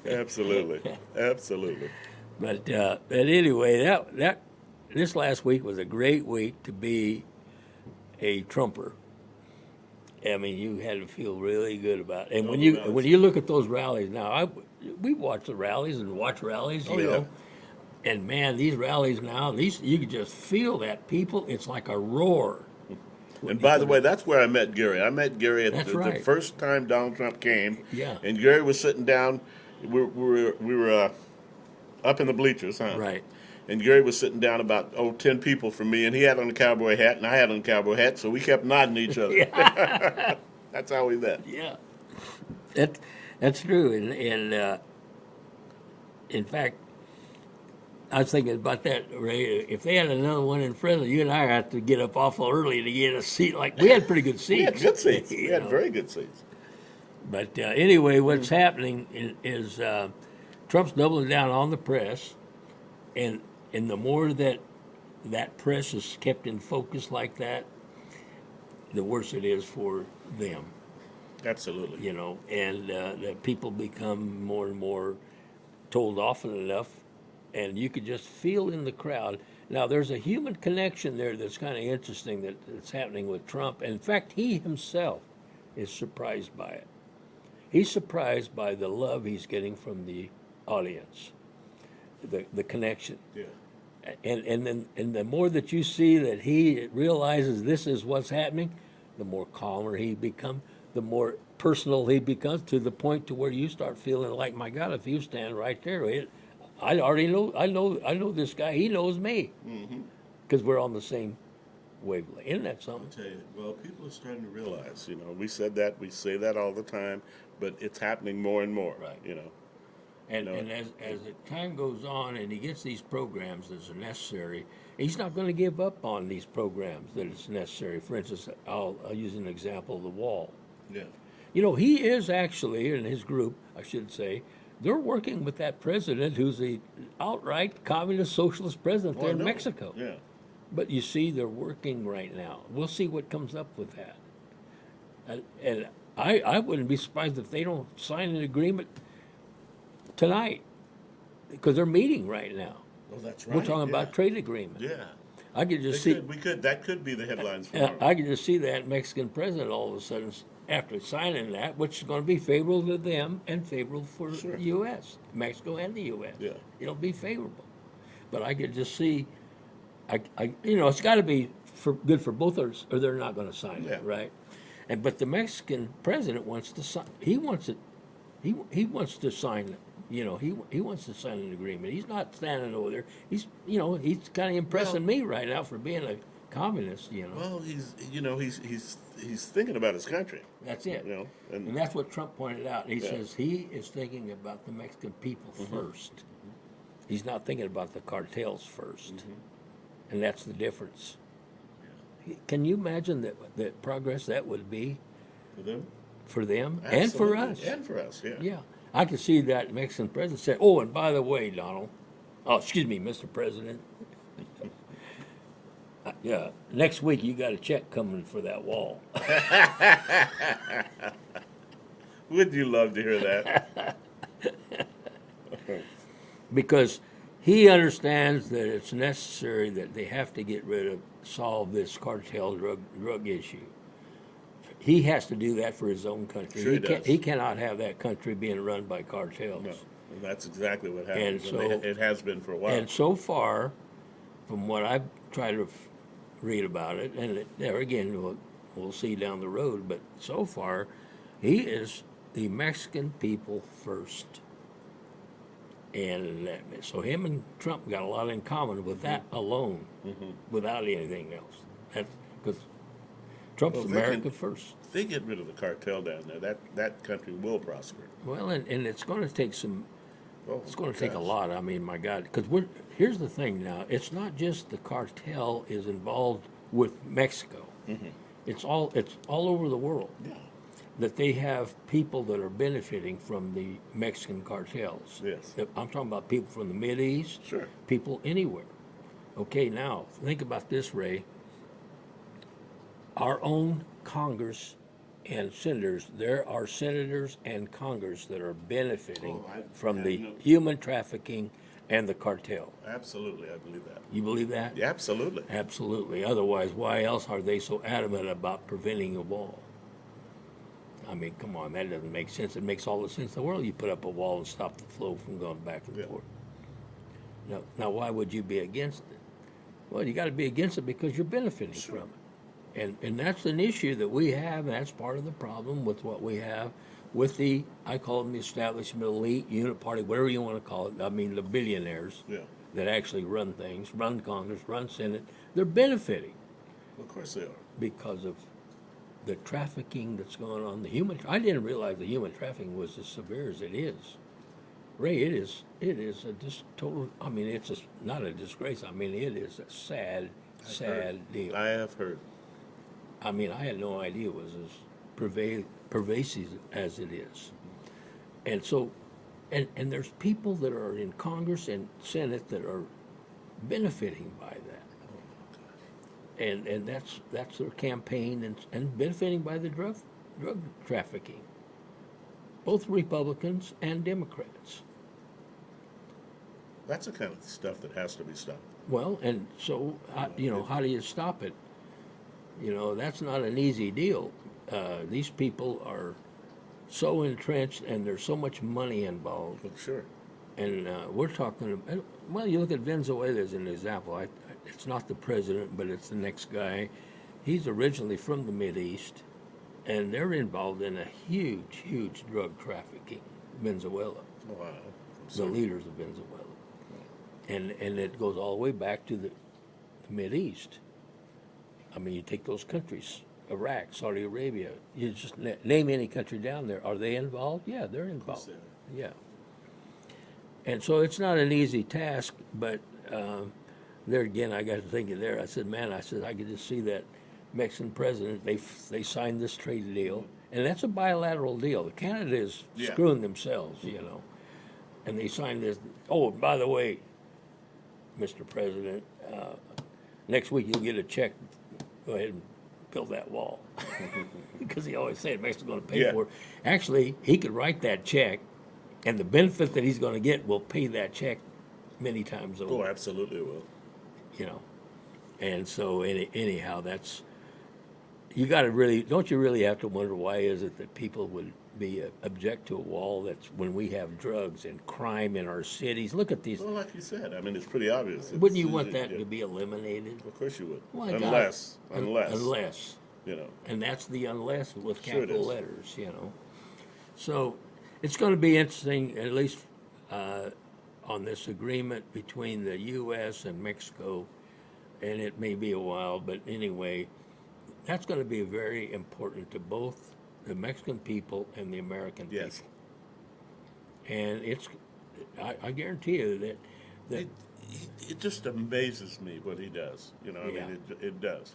B: Absolutely. Absolutely.
C: But anyway, that this last week was a great week to be a Trumper. I mean, you had to feel really good about it. And when you look at those rallies now, we watch the rallies and watch rallies, you know. And man, these rallies now, you can just feel that people. It's like a roar.
B: And by the way, that's where I met Gary. I met Gary at the first time Donald Trump came.
C: Yeah.
B: And Gary was sitting down. We were up in the bleachers, huh?
C: Right.
B: And Gary was sitting down about 10 people from me, and he had on a cowboy hat, and I had on a cowboy hat, so we kept nodding to each other. That's how we met.
C: Yeah. That's true. And in fact, I was thinking about that, Ray. If they had another one in Fresno, you and I had to get up awful early to get a seat. Like, we had pretty good seats.
B: We had good seats. We had very good seats.
C: But anyway, what's happening is Trump's doubling down on the press, and the more that press is kept in focus like that, the worse it is for them.
B: Absolutely.
C: You know, and that people become more and more told often enough, and you could just feel in the crowd. Now, there's a human connection there that's kind of interesting that's happening with Trump. In fact, he himself is surprised by it. He's surprised by the love he's getting from the audience, the connection.
B: Yeah.
C: And the more that you see that he realizes this is what's happening, the more calmer he becomes, the more personal he becomes, to the point to where you start feeling like, my God, if you stand right there, I already know, I know this guy. He knows me, because we're on the same wavelength. Isn't that something?
B: I'll tell you. Well, people are starting to realize. You know, we say that all the time, but it's happening more and more.
C: Right.
B: You know.
C: And as the time goes on and he gets these programs that are necessary, he's not going to give up on these programs that it's necessary. For instance, I'll use an example of the wall.
B: Yeah.
C: You know, he is actually, in his group, I should say, they're working with that president who's the outright communist socialist president there in Mexico.
B: Yeah.
C: But you see, they're working right now. We'll see what comes up with that. And I wouldn't be surprised if they don't sign an agreement tonight, because they're meeting right now.
B: Oh, that's right.
C: We're talking about trade agreement.
B: Yeah.
C: I could just
B: That could be the headlines for tomorrow.
C: I could just see that Mexican president all of a sudden, after signing that, which is going to be favorable to them and favorable for the U.S., Mexico and the U.S.
B: Yeah.
C: It'll be favorable. But I could just see, it's got to be good for both of us, or they're not going to sign it, right? But the Mexican president wants to sign. He wants it. He wants to sign it. You know, he wants to sign an agreement. He's not standing over there. He's kind of impressing me right now for being a communist. You know.
B: Well, he's thinking about his country.
C: That's it.
B: You know,
C: and that's what Trump pointed out. He says he is thinking about the Mexican people first. He's not thinking about the cartels first, and that's the difference. Yeah. Can you imagine that progress that would be for them and for us?
B: And for us, yeah.
C: Yeah. I could see that Mexican president say, "Oh, and by the way, Donald, excuse me, Mr. President, yeah, next week you got a check coming for that wall."
B: Would you love to hear that?
C: Because he understands that it's necessary that they have to solve this cartel drug issue. He has to do that for his own country.
B: Sure
C: He cannot have that country being run by cartels.
B: No, and that's exactly what happens.
C: And so,
B: it has been for a while.
C: And so far, from what I've tried to read about it, and there again, we'll see down the road, but so far, he is the Mexican people first. And so him and Trump got a lot in common with that alone, without anything else. That's because Trump's America first.
B: If they get rid of the cartel down there, that country will prosper.
C: Well, and it's going to take some. It's going to take a lot. I mean, my God, because here's the thing now. It's not just the cartel is involved with Mexico. It's all over the world.
B: Yeah.
C: That they have people that are benefiting from the Mexican cartels.
B: Yes.
C: I'm talking about people from the Mideast.
B: Sure.
C: People anywhere. Okay, now think about this, Ray. Our own Congress and senators, there are senators and Congress that are benefiting from the human trafficking and the cartel.
B: Absolutely, I believe that.
C: You believe that?
B: Yeah, absolutely.
C: Absolutely. Otherwise, why else are they so adamant about preventing a wall? I mean, come on, that doesn't make sense. It makes all the sense in the world. You put up a wall and stop the flow from going back and forth. Now, why would you be against it? Well, you got to be against it because you're benefiting from it. And that's an issue that we have, and that's part of the problem with what we have with the, I call them the establishment elite, unit party, whatever you want to call it. I mean, the billionaires that actually run things, run Congress, run Senate, they're benefiting.
B: Of course they are. Because
C: of the trafficking that's going on. I didn't realize the human trafficking was as severe as it is. Ray, it is total, I mean, it's not a disgrace. I mean, it is a sad deal.
B: I have heard.
C: I mean, I had no idea it was as pervasive as it is. And so, and there's people that are in Congress and Senate that are benefiting by that. And that's their campaign and benefiting by the drug trafficking. Both Republicans and Democrats.
B: That's the kind of stuff that has to be stopped.
C: Well, and so, how do you stop it? That's not an easy deal. These people are so entrenched, and there's so much money involved.
B: Well, sure.
C: And we're talking about, well, you look at Venezuela as an example. It's not the president, but it's the next guy. He's originally from the Mideast, and they're involved in a huge drug trafficking, Venezuela.
B: Wow.
C: The leaders of Venezuela. And it goes all the way back to the Mideast. I mean, you take those countries, Iraq, Saudi Arabia, you just name any country down there. Are they involved? Yeah, they're involved. Yeah. And so it's not an easy task, but there again, I got to thinking there. I said, I could just see that Mexican president, they signed this trade deal, and that's a bilateral deal. Canada is screwing themselves, and they signed this. Oh, by the way, Mr. President, next week you'll get a check. Go ahead and build that wall. Because he always said Mexico's going to pay for it. Actually, he could write that check, and the benefit that he's going to get will pay that check many times over.
B: Oh, absolutely will.
C: And so anyhow, that's, you got to really, don't you really have to wonder why is it that people would be object to a wall that's when we have drugs and crime in our cities? Look at these.
B: Well, like you said, I mean, it's pretty obvious.
C: Wouldn't you want that to be eliminated?
B: Of course you would.
C: Well,
B: unless.
C: And that's the unless with capital letters, So it's going to be interesting, at least on this agreement between the U.S. and Mexico, and it may be a while, but anyway, that's going to be very important to both the Mexican people and the American people. And I guarantee you that
B: it just amazes me what he does. I mean, it does.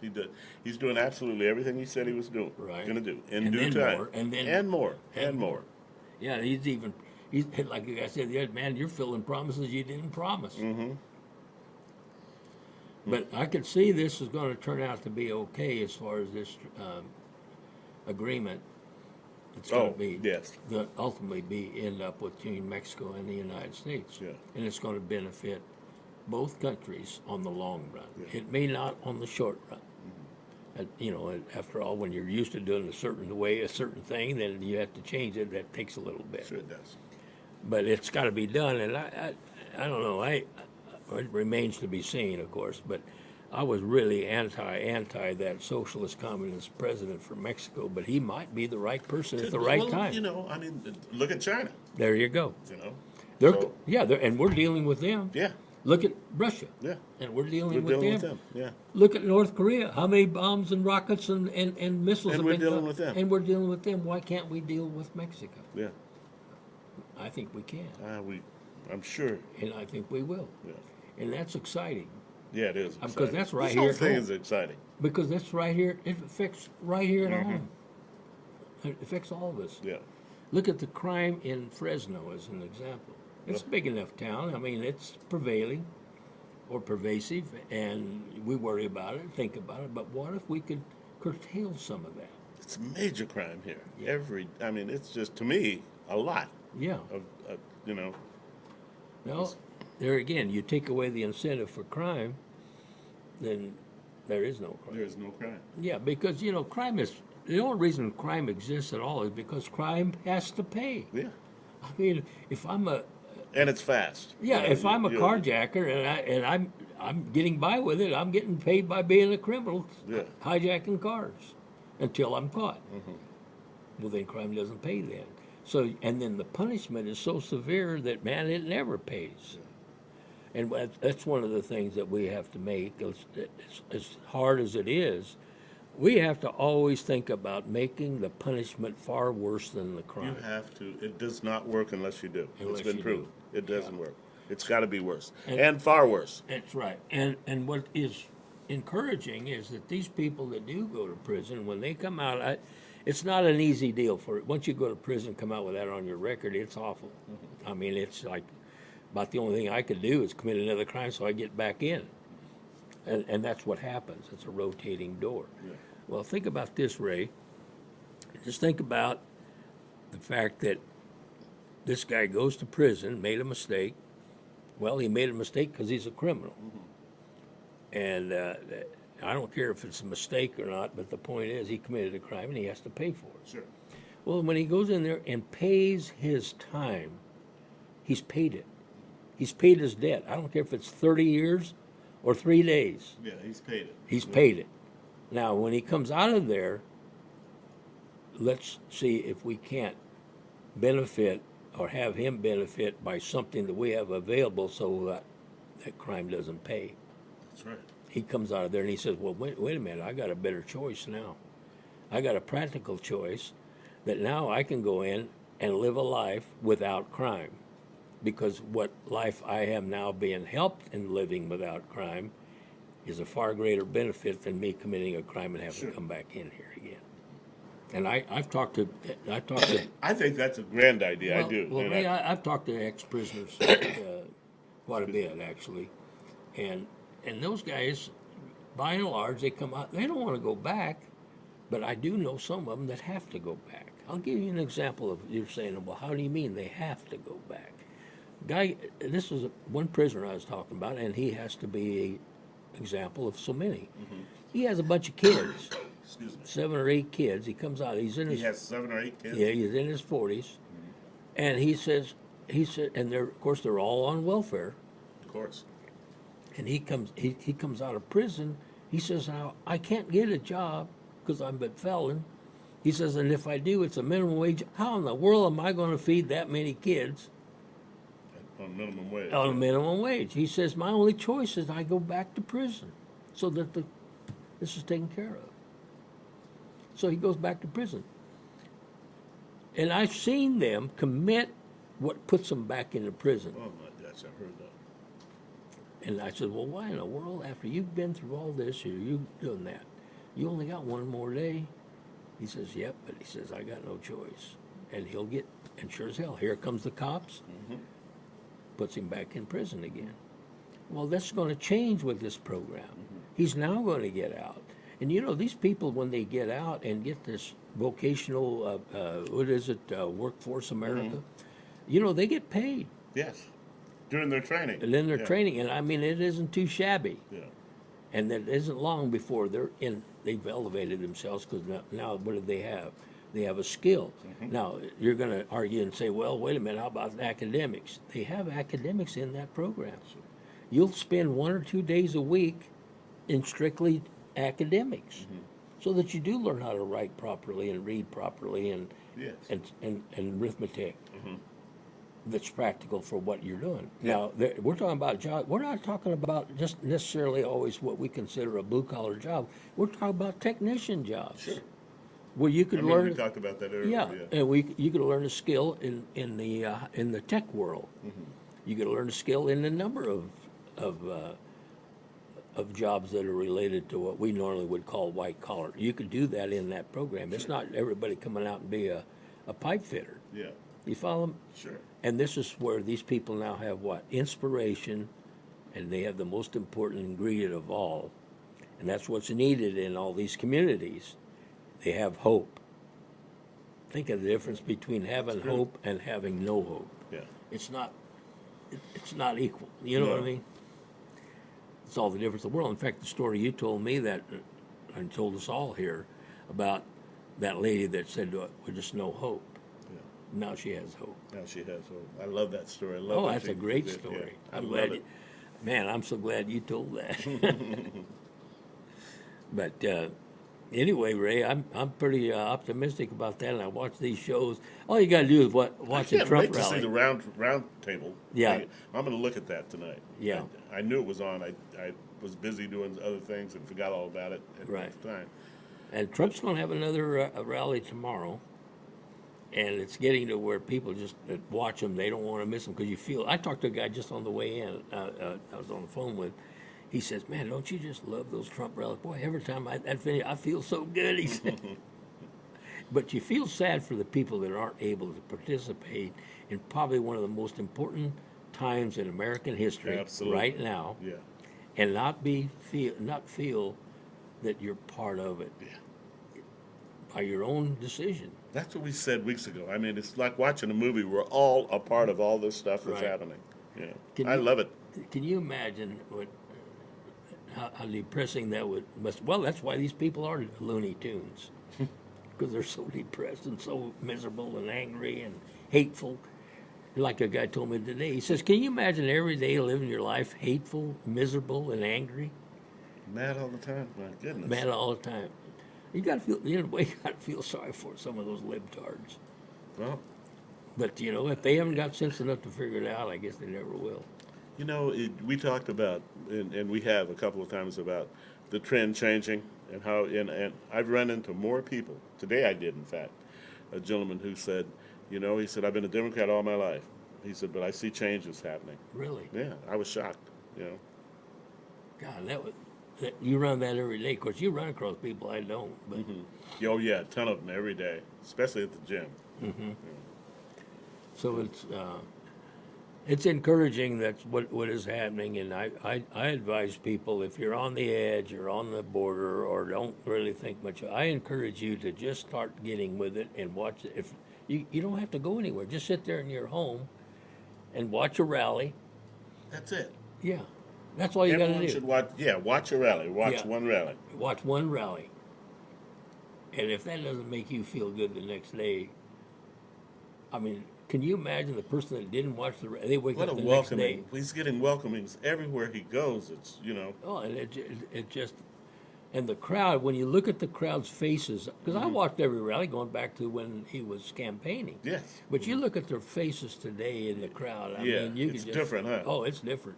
B: He's doing absolutely everything he said he was doing.
C: Right.
B: Going to do in due time. More, and more.
C: Yeah, he's like I said, man, you're filling promises you didn't promise.
B: Mm-hmm.
C: But I could see this is going to turn out to be okay as far as this agreement. It's going to be ultimately end up between Mexico and the United States, and it's going to benefit both countries on the long run. It may not on the short run. After all, when you're used to doing a certain thing, then you have to change it. That takes a little bit.
B: Sure it does.
C: But it's got to be done, and I don't know. It remains to be seen, of course. But I was really anti that socialist communist president for Mexico. But he might be the right person at the right time.
B: I mean, look at China.
C: There you go. And we're dealing with them.
B: Yeah.
C: Look at Russia.
B: Yeah.
C: And we're dealing with them.
B: Yeah.
C: Look at North Korea. How many bombs and rockets and missiles have been
B: dealing with them.
C: And we're dealing with them. Why can't we deal with Mexico?
B: Yeah.
C: I think we can.
B: I'm sure.
C: And I think we will.
B: Yeah.
C: And that's exciting.
B: Yeah, it is exciting.
C: Because that's right
B: this
C: here.
B: This whole thing is exciting.
C: Because that's right here. It affects right here at home. It affects all of us.
B: Yeah.
C: Look at the crime in Fresno as an example. It's a big enough town. I mean, it's prevailing or pervasive, and we worry about it, think about it. But what if we could curtail some of that?
B: It's a major crime here. Yeah. It's just, to me, a lot.
C: Yeah. Well, there again, you take away the incentive for crime, then there is no crime.
B: There is no crime.
C: Yeah, because, crime is, the only reason crime exists at all is because crime has to pay.
B: Yeah.
C: I mean, if I'm a
B: And it's fast.
C: Yeah, if I'm a carjacker and I'm getting by with it, I'm getting paid by being a criminal, hijacking cars until I'm caught. Well, then crime doesn't pay then. So, and then the punishment is so severe that, man, it never pays. And that's one of the things that we have to make. As hard as it is, we have to always think about making the punishment far worse than the crime.
B: You have to. It does not work unless you do. It's been proven. It doesn't work. It's got to be worse, and far worse.
C: That's right. And what is encouraging is that these people that do go to prison, when they come out, it's not an easy deal for it. Once you go to prison, come out with that on your record, it's awful. I mean, it's like about the only thing I could do is commit another crime so I get back in. And that's what happens. It's a rotating door. Yeah. Well, think about this, Ray. Just think about the fact that this guy goes to prison, made a mistake. Well, he made a mistake because he's a criminal. And I don't care if it's a mistake or not, but the point is he committed a crime and he has to pay for it.
B: Sure.
C: Well, when he goes in there and pays his time, he's paid it. He's paid his debt. I don't care if it's 30 years or 3 days.
B: Yeah, he's paid it.
C: He's paid it. Now, when he comes out of there, let's see if we can't benefit or have him benefit by something that we have available so that that crime doesn't pay.
B: That's right.
C: He comes out of there and he says, well, wait a minute, I got a better choice now. I got a practical choice that now I can go in and live a life without crime. Because what life I am now being helped in living without crime is a far greater benefit than me committing a crime and having to come back in here again. And I've talked to.
B: I think that's a grand idea.
C: Well,
B: I do.
C: Well, I've talked to ex-prisoners quite a bit actually, and those guys, by and large, they come out. They don't want to go back, but I do know some of them that have to go back. I'll give you an example of you're saying, well, how do you mean they have to go back? Guy, this is one prisoner I was talking about, and he has to be an example of so many. He has a bunch of kids. 7 or 8 kids. He comes out. He
B: has 7 or 8 kids.
C: Yeah, he's in his 40s, and he said, and of course they're all on welfare.
B: Of course.
C: And he comes out of prison. He says, now I can't get a job because I'm a felon. He says, and if I do, it's a minimum wage. How in the world am I going to feed that many kids?
B: On minimum wage.
C: On a minimum wage. He says, my only choice is I go back to prison so that this is taken care of. So he goes back to prison. And I've seen them commit what puts them back into prison.
B: Oh, my gosh, I heard that.
C: And I said, well, why in the world, after you've been through all this, you've done that, you only got one more day? He says, yep, but he says, I got no choice. And he'll get, and sure as hell, here comes the cops, puts him back in prison again. Well, that's going to change with this program. He's now going to get out. And you know, these people, when they get out and get this vocational, Workforce America, you know, they get paid.
B: Yes, during their training.
C: And then their training, and I mean, it isn't too shabby.
B: Yeah.
C: And it isn't long before they've elevated themselves, because now what do they have? They have a skill. Now, you're going to argue and say, well, wait a minute, how about academics? They have academics in that program. You'll spend 1 or 2 days a week in strictly academics, so that you do learn how to write properly and read properly and arithmetic. That's practical for what you're doing. Now, we're talking about jobs. We're not talking about just necessarily always what we consider a blue-collar job. We're talking about technician jobs. Sure. Where you could learn.
B: We talked about that earlier.
C: Yeah, and you could learn a skill in the tech world. You could learn a skill in a number of jobs that are related to what we normally would call white collar. You could do that in that program. It's not everybody coming out and be a pipe fitter.
B: Yeah.
C: You follow them?
B: Sure.
C: And this is where these people now have what? Inspiration, and they have the most important ingredient of all. And that's what's needed in all these communities. They have hope. Think of the difference between having hope and having no hope.
B: Yeah.
C: It's not equal. You know what I mean? It's all the difference in the world. In fact, the story you told me that, and told us all here, about that lady that said, "Well, just no hope." Now she has hope.
B: Now she has hope. I love that story. I love
C: Oh,
B: that
C: that's
B: she
C: a great
B: did.
C: story.
B: Yeah,
C: I'm
B: I
C: glad
B: love
C: you,
B: it.
C: man, I'm so glad you told that. But anyway, Ray, I'm pretty optimistic about that, and I watch these shows. All you got to do is watch
B: I
C: the
B: can't
C: Trump
B: wait to see
C: rally.
B: the round table.
C: Yeah.
B: I'm going to look at that tonight.
C: Yeah.
B: I knew it was on. I was busy doing other things and forgot all about it at
C: Right.
B: the time.
C: And Trump's going to have another rally tomorrow, and it's getting to where people just watch him. They don't want to miss him because you feel. I talked to a guy just on the way in. I was on the phone with. He says, "Man, don't you just love those Trump rallies? Boy, every time that finish, I feel so good." He said. But you feel sad for the people that aren't able to participate in probably one of the most important times in American history
B: Absolutely.
C: right now,
B: Yeah.
C: and not feel that you're part of it by your own decision.
B: That's what we said weeks ago. I mean, it's like watching a movie. We're all a part of all this stuff that's
C: Right.
B: happening. Yeah.
C: Can
B: I
C: you-
B: love it.
C: Can you imagine how depressing that must? Well, that's why these people are Looney Tunes, because they're so depressed and so miserable and angry and hateful. Like a guy told me today, he says, "Can you imagine every day living your life hateful, miserable, and angry,
B: Mad all the time. My goodness.
C: mad all the time?" You got to feel, in a way, you got to feel sorry for some of those libtards.
B: Well,
C: But if they haven't got sense enough to figure it out, I guess they never will.
B: you know, we talked about, and we have a couple of times about the trend changing and how, and I've run into more people. Today I did, in fact, a gentleman who said, he said, "I've been a Democrat all my life." He said, "But I see changes happening."
C: Really?
B: Yeah, I was shocked,
C: God, you run that every day. Of course, you run across people I don't. But
B: Oh, yeah, a ton of them every day, especially at the gym.
C: so it's encouraging that's what is happening, and I advise people, if you're on the edge or on the border or don't really think much, I encourage you to just start getting with it and watch it. If you don't have to go anywhere, just sit there in your home and watch a rally.
B: That's it.
C: Yeah, that's all you got to
B: Everyone
C: do.
B: should watch a rally. Watch
C: Yeah.
B: one rally.
C: Watch one rally, and if that doesn't make you feel good the next day, I mean, can you imagine the person that didn't watch they wake
B: What a
C: up the next day?
B: welcoming. He's getting welcomings everywhere he goes. It's,
C: Oh, and it just, and the crowd, when you look at the crowd's faces, because I watched every rally going back to when he was campaigning.
B: yes.
C: But you look at their faces today in the crowd. I
B: Yeah,
C: mean, you
B: it's
C: can
B: different, huh?
C: Oh, it's different.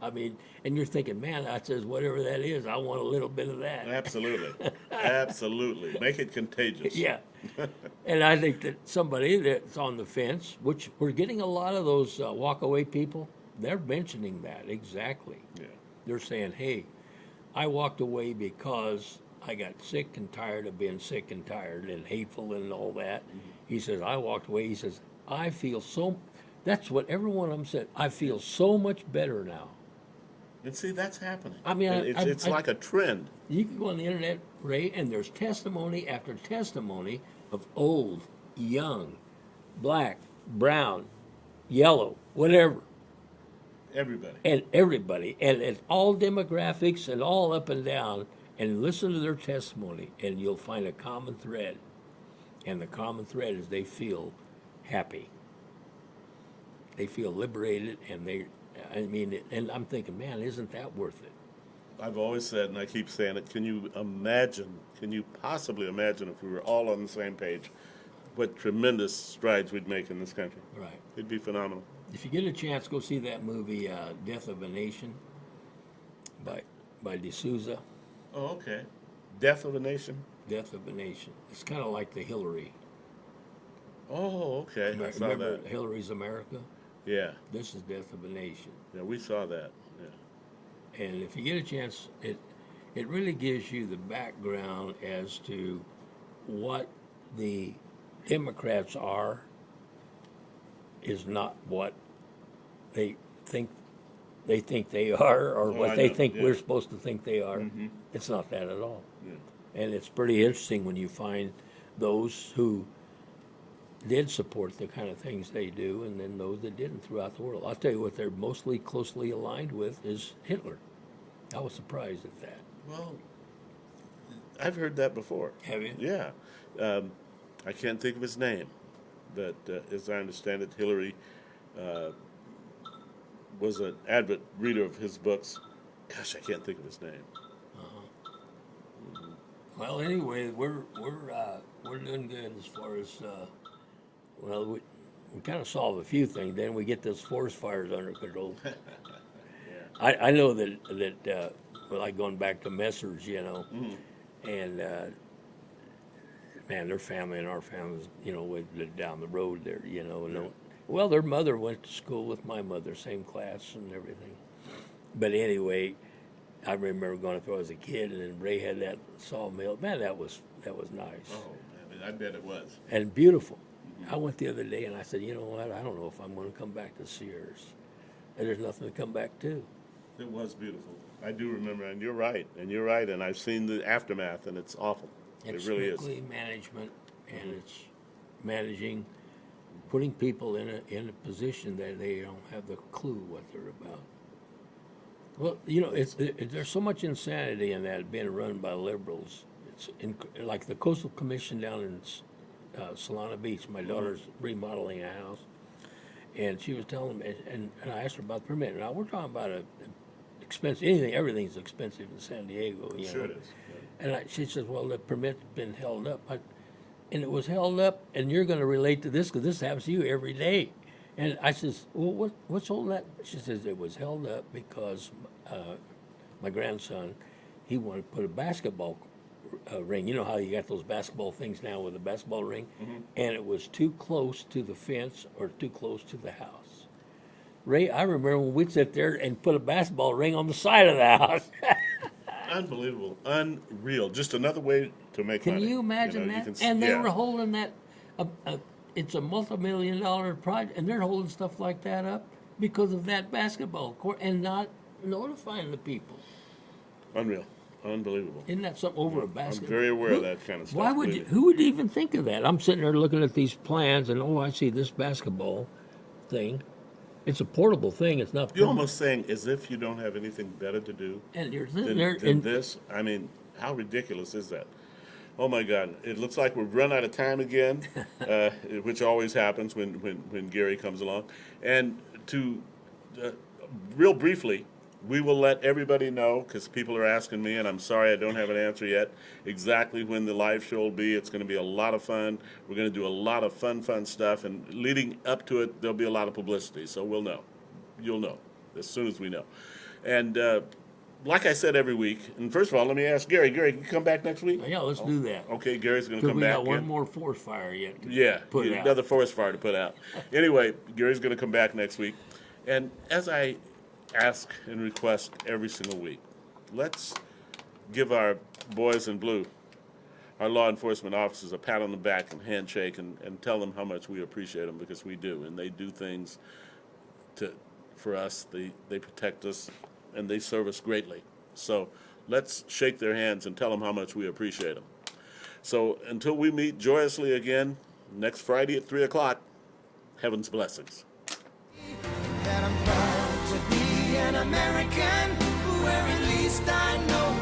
C: I mean, and you're thinking, man, that says whatever that is, I want a little bit of that.
B: Absolutely. Absolutely. Make it contagious.
C: Yeah. And I think that somebody that's on the fence, which we're getting a lot of those walk-away people, they're mentioning that exactly.
B: Yeah.
C: They're saying, hey, I walked away because I got sick and tired of being sick and tired and hateful and all that. He says, I walked away. He says, I feel so, that's what every one of them said. I feel so much better now.
B: And see, that's happening.
C: I mean,
B: And it's like a trend.
C: You can go on the internet, Ray, and there's testimony after testimony of old, young, black, brown, yellow, whatever.
B: Everybody.
C: And everybody, and it's all demographics and all up and down, and listen to their testimony, and you'll find a common thread. And the common thread is they feel happy. They feel liberated, and and I'm thinking, man, isn't that worth it?
B: I've always said, and I keep saying it, can you possibly imagine if we were all on the same page, what tremendous strides we'd make in this country?
C: Right.
B: It'd be phenomenal.
C: If you get a chance, go see that movie, Death of a Nation, by D'Souza.
B: Oh, okay. Death of a Nation?
C: Death of a Nation. It's kind of like the Hillary.
B: Oh, okay. I saw
C: Remember
B: that.
C: Hillary's America?
B: Yeah.
C: This is Death of a Nation.
B: Yeah, we saw that. Yeah.
C: And if you get a chance, it really gives you the background as to what the Democrats are is not what they think they are, or what
B: I
C: they
B: know,
C: think
B: yeah.
C: we're supposed to think they are. It's not that at all.
B: Yeah.
C: And it's pretty interesting when you find those who did support the kind of things they do, and then those that didn't throughout the world. I'll tell you what they're mostly closely aligned with is Hitler. I was surprised at that.
B: Well, I've heard that before.
C: Have you?
B: Yeah. I can't think of his name, that, as I understand it, Hillary was an avid reader of his books. Gosh, I can't think of his name.
C: Well, anyway, we're doing good as far as well. We kind of solve a few things. Then we get those forest fires under control. I know that like going back to Messers, and man, their family and our families, we lived down the road there, and well, their mother went to school with my mother, same class and everything. But anyway, I remember going up there as a kid, and then Ray had that sawmill. Man, that was nice.
B: Oh, I bet it was.
C: And beautiful. I went the other day, and I said, you know what? I don't know if I'm going to come back to Sears. And there's nothing to come back to.
B: It was beautiful. I do remember, and you're right, and I've seen the aftermath, and it's awful.
C: It's
B: it really is.
C: strictly management, and it's managing, putting people in a position that they don't have the clue what they're about. Well, there's so much insanity in that being run by liberals. It's like the Coastal Commission down in Solana Beach. My daughter's remodeling a house, and she was telling me, and I asked her about the permit. Now we're talking about everything's expensive in San Diego.
B: Sure it is.
C: And she says, well, the permit's been held up. And it was held up, and you're going to relate to this because this happens to you every day. And I says, well, what's holding that? She says, it was held up because my grandson, he wanted to put a basketball ring. You know how you got those basketball things now with a basketball ring? Mm-hmm. And it was too close to the fence or too close to the house. Ray, I remember when we'd sit there and put a basketball ring on the side of the house.
B: Unbelievable. Unreal. Just another way to make money.
C: Can you imagine that? And they were holding that, it's a multi-million-dollar project, and they're holding stuff like that up because of that basketball court and not notifying the people.
B: Unreal. Unbelievable.
C: Isn't that something over a basketball?
B: I'm very aware of that kind of stuff.
C: Why would who would even think of that? I'm sitting there looking at these plans, and I see this basketball thing. It's a portable thing. It's not.
B: You're almost saying as if you don't have anything better to do
C: and you're
B: than this. I mean, how ridiculous is that? Oh my God! It looks like we've run out of time again, which always happens when Gary comes along. And to real briefly, we will let everybody know, because people are asking me, and I'm sorry I don't have an answer yet, exactly when the live show will be. It's going to be a lot of fun. We're going to do a lot of fun stuff, and leading up to it, there'll be a lot of publicity, so we'll know. You'll know as soon as we know. And like I said every week, and first of all, let me ask Gary. Gary, can you come back next week?
C: Yeah, let's do that.
B: Okay, Gary's going to come back.
C: We got one more forest fire yet
B: to put out. Another forest fire to put out. Anyway, Gary's going to come back next week. And as I ask and request every single week, let's give our boys in blue, our law enforcement officers, a pat on the back and handshake and tell them how much we appreciate them, because we do. And they do things for us. They protect us, and they serve us greatly. So let's shake their hands and tell them how much we appreciate them. So until we meet joyously again next Friday at 3 o'clock, heaven's blessings.
A: That I'm proud to be an American, where at least I know